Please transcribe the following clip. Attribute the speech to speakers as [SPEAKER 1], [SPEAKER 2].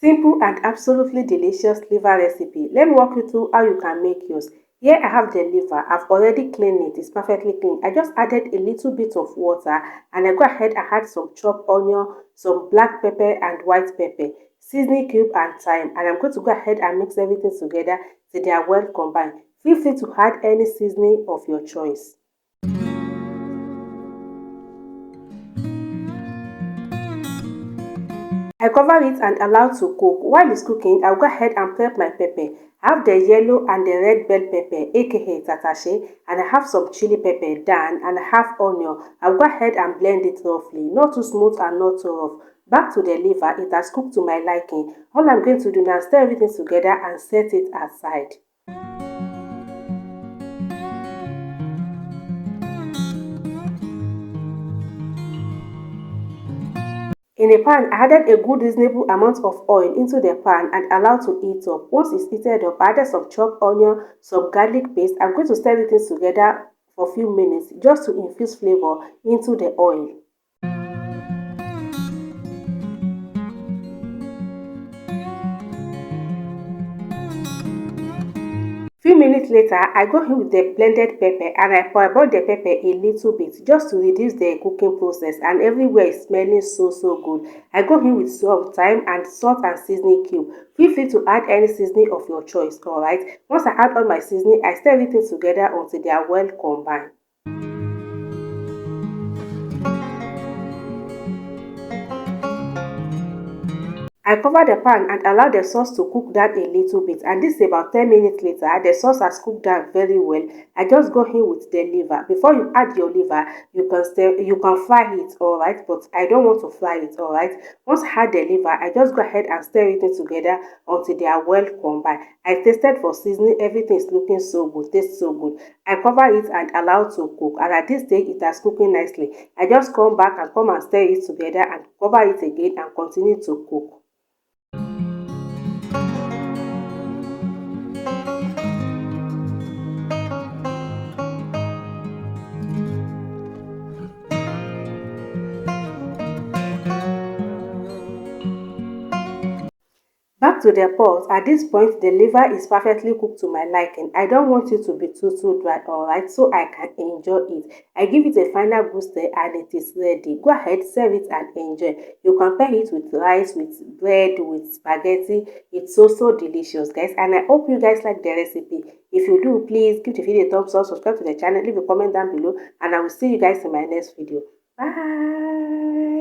[SPEAKER 1] Simple and absolutely delicious liver recipe. Let me walk you through how you can make yours. Here I have the liver. I've already cleaned it. It's perfectly clean. I just added a little bit of water and I go ahead and add some chopped onion, some black pepper and white pepper, seasoning cube and thyme. And I'm going to go ahead and mix everything together till they are well combined. Feel free to add any seasoning of your choice. I cover it and allow to cook. While it's cooking, I'll go ahead and prep my pepper. I have the yellow and the red bell pepper, aka tatashe, and I have some chili pepper done, and I have onion. I'll go ahead and blend it roughly, not too smooth and not too rough. Back to the liver, it has cooked to my liking. All I'm going to do now is stir everything together and set it aside. In a pan, I added a good reasonable amount of oil into the pan and allowed to heat up. Once it's heated up, I added some chopped onion, some garlic paste. I'm going to stir everything together for a few minutes just to infuse flavor into the oil. Few minutes later, I go in with the blended pepper and I parboil the pepper a little bit just to reduce the cooking process, and everywhere is smelling so good. I go in with some thyme and salt and seasoning cube. Feel free to add any seasoning of your choice, alright? Once I add all my seasoning, I stir everything together until they are well combined. I cover the pan and allow the sauce to cook down a little bit, and this is about 10 minutes later. The sauce has cooked down very well. I just go in with the liver. Before you add your liver, you can fry it, alright, but I don't want to fry it, alright. Once I add the liver, I just go ahead and stir everything together until they are well combined. I tasted for seasoning, everything is looking so good, tastes so good. I cover it and allow to cook, and at this stage it has cooking nicely. I just come back and come and stir it together and cover it again and continue to cook. Back to the pot. At this point, the liver is perfectly cooked to my liking. I don't want it to be too dry, alright, so I can enjoy it. I give it a final good stir and it is ready. Go ahead, serve it and enjoy. You can pair it with rice, with bread, with spaghetti. It's so delicious, guys. And I hope you guys like the recipe. If you do, please give the video a thumbs up, subscribe to the channel, leave a comment down below, and I will see you guys in my next video. Bye.